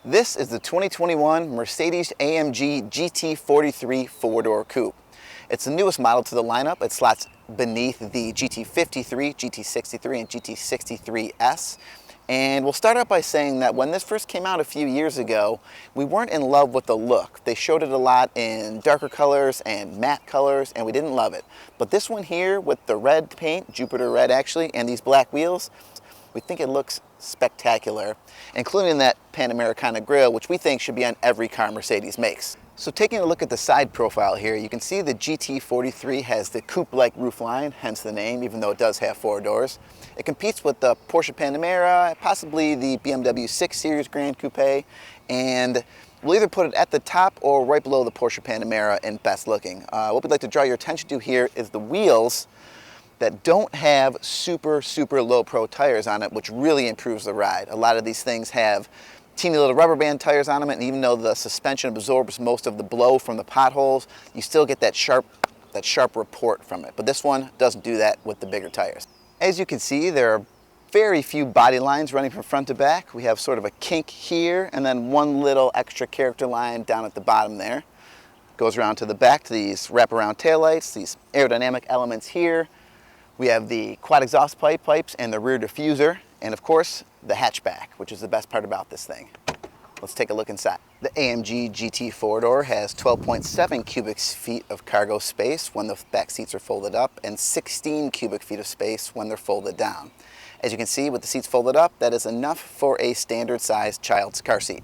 This is the 2021 Mercedes-AMG GT 43 four-door coupe. It's the newest model to the lineup. It slots beneath the GT 53, GT 63, and GT 63S. And we'll start out by saying that when this first came out a few years ago, we weren't in love with the look. They showed it a lot in darker colors and matte colors, and we didn't love it. But this one here with the red paint, Jupiter red actually, and these black wheels, we think it looks spectacular, including that Panamericana grille, which we think should be on every car Mercedes makes. So taking a look at the side profile here, you can see the GT43 has the coupe-like roofline, hence the name, even though it does have four doors. It competes with the Porsche Panamera, possibly the BMW 6 Series Grand Coupe, and we'll either put it at the top or right below the Porsche Panamera in best looking. What we'd like to draw your attention to here is the wheels that don't have super low pro tires on it, which really improves the ride. A lot of these things have teeny little rubber band tires on them, and even though the suspension absorbs most of the blow from the potholes, you still get that sharp report from it. But this one doesn't do that with the bigger tires. As you can see, there are very few body lines running from front to back. We have sort of a kink here, and then one little extra character line down at the bottom there. Goes around to the back to these wraparound taillights, these aerodynamic elements here. We have the quad exhaust pipes and the rear diffuser, and of course, the hatchback, which is the best part about this thing. Let's take a look inside. The AMG GT four-door has 12.7 cubic feet of cargo space when the back seats are folded up, and 16 cubic feet of space when they're folded down. As you can see, with the seats folded up, that is enough for a standard-sized child's car seat.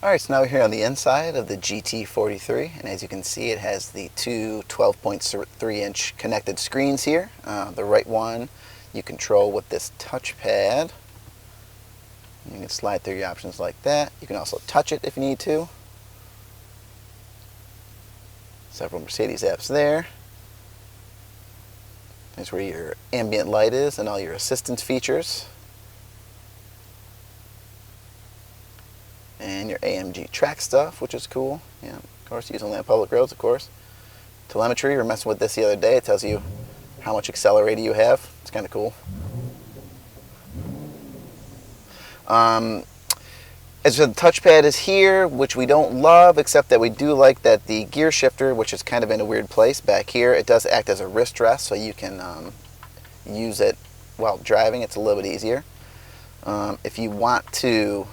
Alright, so now we're here on the inside of the GT43, and as you can see, it has the two 12.3-inch connected screens here. The right one you control with this touchpad. You can slide through your options like that. You can also touch it if you need to. Several Mercedes apps there. There's where your ambient light is and all your assistance features. And your AMG track stuff, which is cool. Yeah, of course, use only on public roads, of course. Telemetry, we were messing with this the other day. It tells you how much accelerator you have. It's kind of cool. As I said, the touchpad is here, which we don't love, except that we do like that the gear shifter, which is kind of in a weird place back here, it does act as a wrist rest, so you can use it while driving. It's a little bit easier. If you want to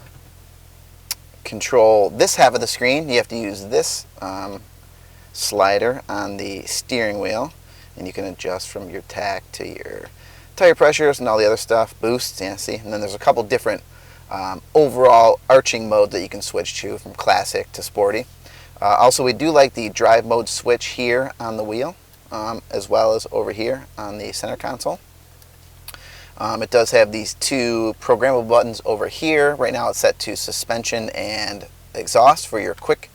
control this half of the screen, you have to use this slider on the steering wheel, and you can adjust from your tach to your tire pressures and all the other stuff, boosts, yeah, see, and then there's a couple different overall arching modes that you can switch to, from classic to sporty. Also, we do like the drive mode switch here on the wheel, as well as over here on the center console. It does have these two programmable buttons over here. Right now it's set to suspension and exhaust for your quick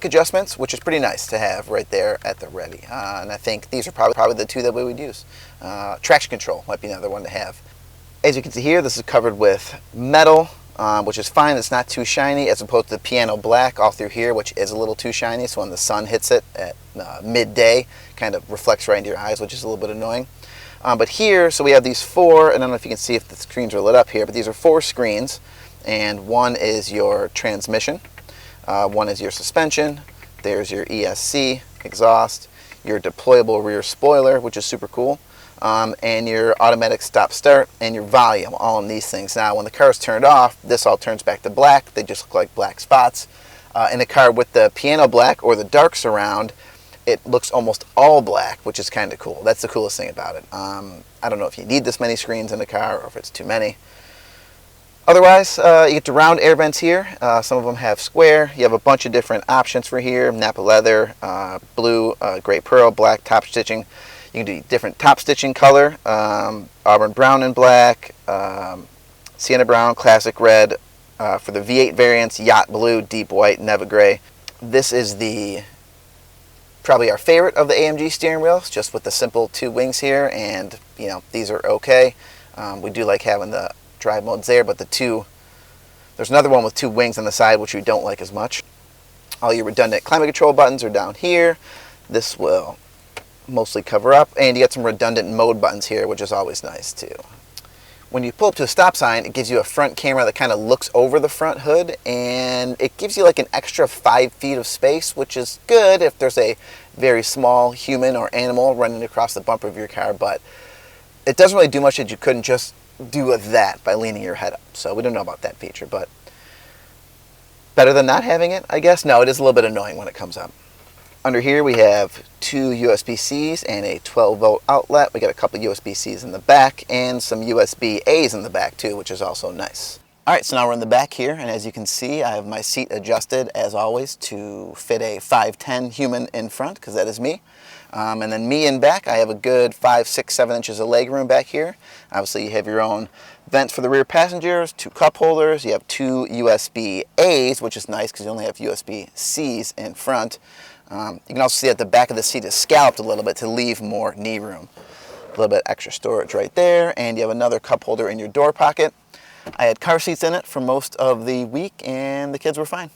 adjustments, which is pretty nice to have right there at the ready. And I think these are probably the two that we would use. Traction control might be another one to have. As you can see here, this is covered with metal, which is fine. It's not too shiny, as opposed to the piano black all through here, which is a little too shiny. So when the sun hits it at midday, it kind of reflects right into your eyes, which is a little bit annoying. But here, so we have these four, and I don't know if you can see if the screens are lit up here, but these are four screens, and one is your transmission, one is your suspension, there's your ESC, exhaust, your deployable rear spoiler, which is super cool, and your automatic stop-start, and your volume, all in these things. Now, when the car is turned off, this all turns back to black. They just look like black spots. In a car with the piano black or the dark surround, it looks almost all black, which is kind of cool. That's the coolest thing about it. I don't know if you need this many screens in the car or if it's too many. Otherwise, you get to round air vents here. Some of them have square. You have a bunch of different options for here. Napa leather, blue, gray pearl, black top stitching. You can do different top stitching color. Auburn brown and black, sienna brown, classic red. For the V8 variants, yacht blue, deep white, neva gray. This is probably our favorite of the AMG steering wheels, just with the simple two wings here, and you know, these are okay. We do like having the drive modes there, but there's another one with two wings on the side which we don't like as much. All your redundant climate control buttons are down here. This will mostly cover up, and you get some redundant mode buttons here, which is always nice too. When you pull up to a stop sign, it gives you a front camera that kind of looks over the front hood, and it gives you like an extra 5 feet of space, which is good if there's a very small human or animal running across the bumper of your car, but it doesn't really do much that you couldn't just do with that by leaning your head up. So we don't know about that feature, but better than not having it, I guess. No, it is a little bit annoying when it comes up. Under here we have 2 USB-Cs and a 12-volt outlet. We got a couple USB-Cs in the back and some USB-As in the back too, which is also nice. Alright, so now we're in the back here, and as you can see, I have my seat adjusted as always to fit a 5'10" human in front, because that is me. And then me in back, I have a good 5, 6, 7 inches of leg room back here. Obviously you have your own vents for the rear passengers, 2 cup holders, you have 2 USB-As, which is nice because you only have USB-Cs in front. You can also see that the back of the seat is scalloped a little bit to leave more knee room. A little bit extra storage right there, and you have another cup holder in your door pocket. I had car seats in it for most of the week, and the kids were fine.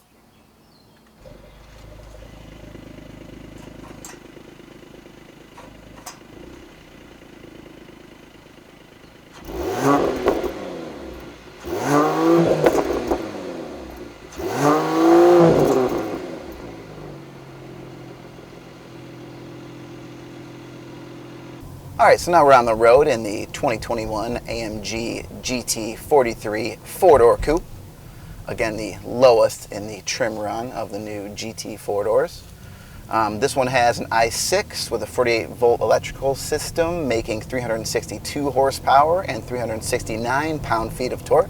Alright, so now we're on the road in the 2021 AMG GT 43 4-door coupe. Again, the lowest in the trim run of the new GT 4-doors. This one has an i6 with a 48-volt electrical system, making 362 horsepower and 369 pound-feet of torque,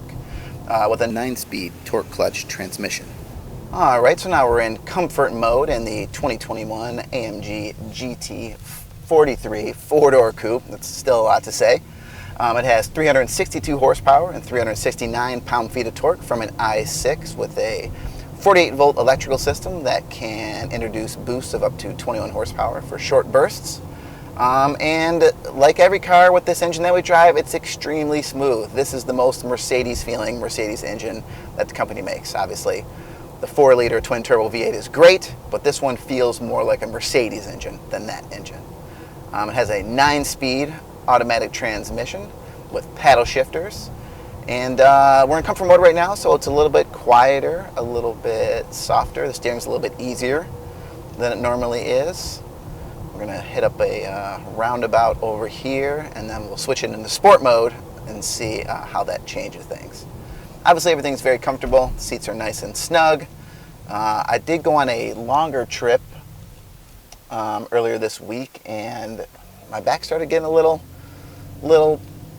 with a 9-speed torque clutch transmission. Alright, so now we're in comfort mode in the 2021 AMG GT 43 4-door coupe. That's still a lot to say. It has 362 horsepower and 369 pound-feet of torque from an i6 with a 48-volt electrical system that can introduce boosts of up to 21 horsepower for short bursts. And like every car with this engine that we drive, it's extremely smooth. This is the most Mercedes-feeling Mercedes engine that the company makes. Obviously, the 4-liter twin-turbo V8 is great, but this one feels more like a Mercedes engine than that engine. It has a 9-speed automatic transmission with paddle shifters, and we're in comfort mode right now, so it's a little bit quieter, a little bit softer. The steering's a little bit easier than it normally is. We're going to hit up a roundabout over here, and then we'll switch it into sport mode and see how that changes things. Obviously everything's very comfortable, the seats are nice and snug. I did go on a longer trip earlier this week, and my back started getting a little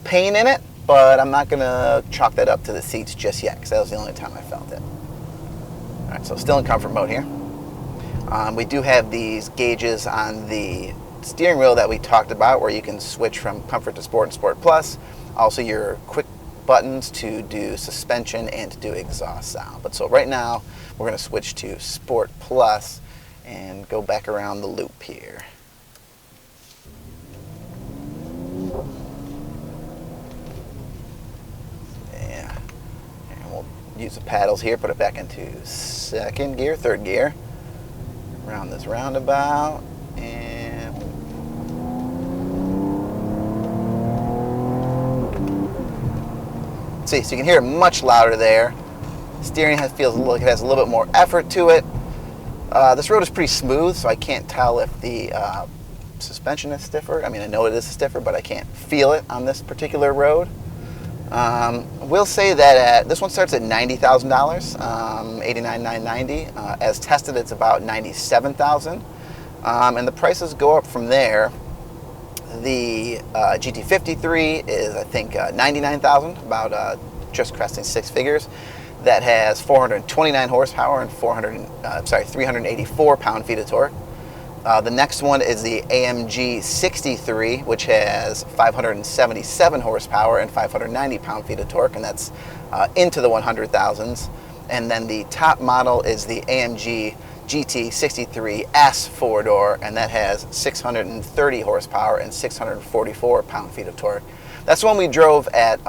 pain in it, but I'm not going to chalk that up to the seats just yet, because that was the only time I felt it. Alright, so still in comfort mode here. We do have these gauges on the steering wheel that we talked about, where you can switch from comfort to sport and sport plus. Also your quick buttons to do suspension and to do exhaust sound. But so right now we're going to switch to sport plus and go back around the loop here. Yeah, and we'll use the paddles here, put it back into second gear, third gear, around this roundabout, and see, so you can hear it much louder there. Steering feels like it has a little bit more effort to it. This road is pretty smooth, so I can't tell if the suspension is stiffer. I mean, I know it is stiffer, but I can't feel it on this particular road. We'll say that this one starts at $90,000, $89,990. As tested, it's about $97,000, and the prices go up from there. The GT53 is, I think, $99,000, about just cresting 6 figures. That has 429 horsepower and 384 pound-feet of torque. The next one is the AMG 63, which has 577 horsepower and 590 pound-feet of torque, and that's into the 100,000s. And then the top model is the AMG GT 63S 4-door, and that has 630 horsepower and 644 pound-feet of torque. That's the one we drove at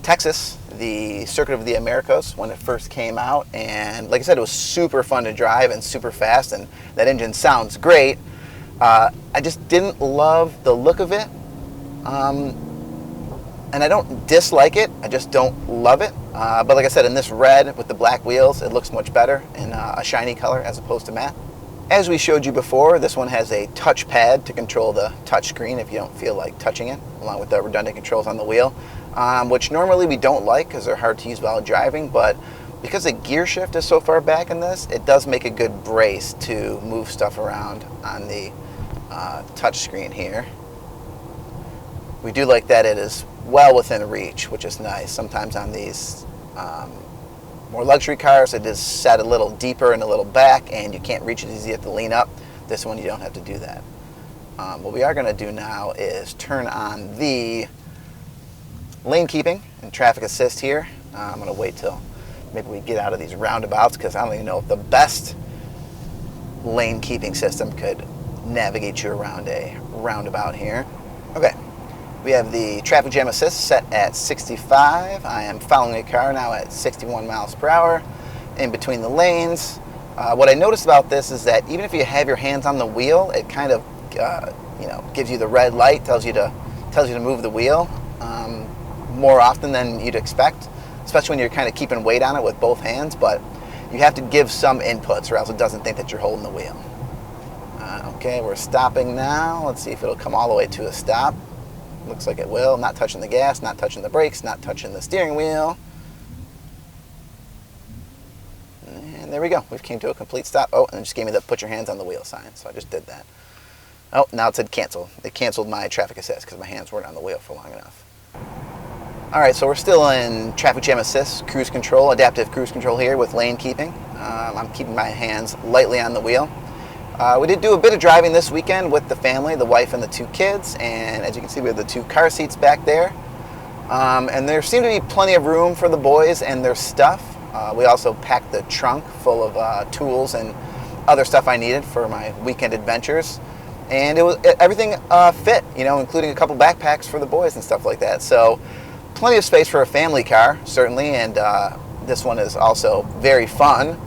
Texas, the Circuit of the Americas, when it first came out, and like I said, it was super fun to drive and super fast, and that engine sounds great. I just didn't love the look of it. And I don't dislike it, I just don't love it. But like I said, in this red with the black wheels, it looks much better in a shiny color as opposed to matte. As we showed you before, this one has a touch pad to control the touch screen if you don't feel like touching it, along with the redundant controls on the wheel, which normally we don't like because they're hard to use while driving, but because the gear shift is so far back in this, it does make a good brace to move stuff around on the touch screen here. We do like that it is well within reach, which is nice. Sometimes on these more luxury cars, it is set a little deeper and a little back, and you can't reach it easy. You have to lean up. This one, you don't have to do that. What we are going to do now is turn on the lane keeping and traffic assist here. I'm going to wait till maybe we get out of these roundabouts, because I don't even know if the best lane keeping system could navigate you around a roundabout here. Okay. We have the traffic jam assist set at 65. I am following a car now at 61 miles per hour in between the lanes. What I noticed about this is that even if you have your hands on the wheel, it kind of gives you the red light, tells you to move the wheel more often than you'd expect, especially when you're kind of keeping weight on it with both hands. But you have to give some inputs or else it doesn't think that you're holding the wheel. Okay, we're stopping now. Let's see if it'll come all the way to a stop. Looks like it will. Not touching the gas, not touching the brakes, not touching the steering wheel. And there we go. We've came to a complete stop. Oh, and it just gave me the put your hands on the wheel sign, so I just did that. Oh, now it said cancel. It canceled my traffic assist because my hands weren't on the wheel for long enough. All right, so we're still in traffic jam assist, cruise control, adaptive cruise control here with lane keeping. I'm keeping my hands lightly on the wheel. We did do a bit of driving this weekend with the family, the wife and the 2 kids, and as you can see we have the 2 car seats back there. And there seemed to be plenty of room for the boys and their stuff. We also packed the trunk full of tools and other stuff I needed for my weekend adventures. And everything fit, including a couple backpacks for the boys and stuff like that. So plenty of space for a family car, certainly, and this one is also very fun.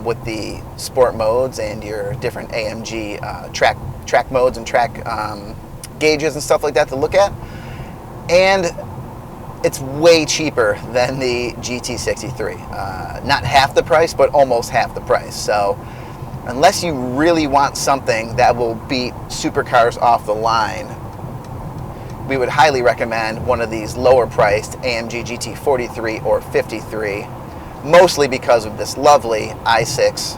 With the sport modes and your different AMG track modes and track gauges and stuff like that to look at. And it's way cheaper than the GT63. Not half the price, but almost half the price. So unless you really want something that will beat supercars off the line, we would highly recommend one of these lower priced AMG GT 43 or 53. Mostly because of this lovely i6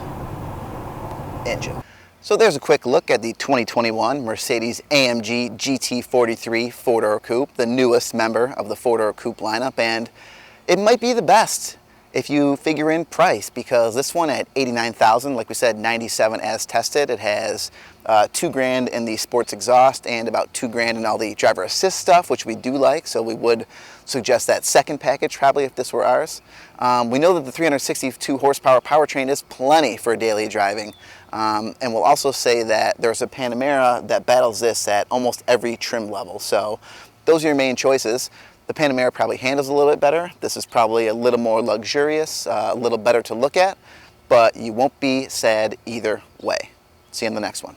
engine. So there's a quick look at the 2021 Mercedes-AMG GT 43 4-door coupe, the newest member of the 4-door coupe lineup, and it might be the best if you figure in price, because this one at $89,000, like we said, 97 as tested. It has $2,000 in the sports exhaust and about $2,000 in all the driver assist stuff, which we do like, so we would suggest that second package probably if this were ours. We know that the 362 horsepower powertrain is plenty for daily driving, and we'll also say that there's a Panamera that battles this at almost every trim level, so those are your main choices. The Panamera probably handles a little bit better. This is probably a little more luxurious, a little better to look at, but you won't be sad either way. See you in the next one.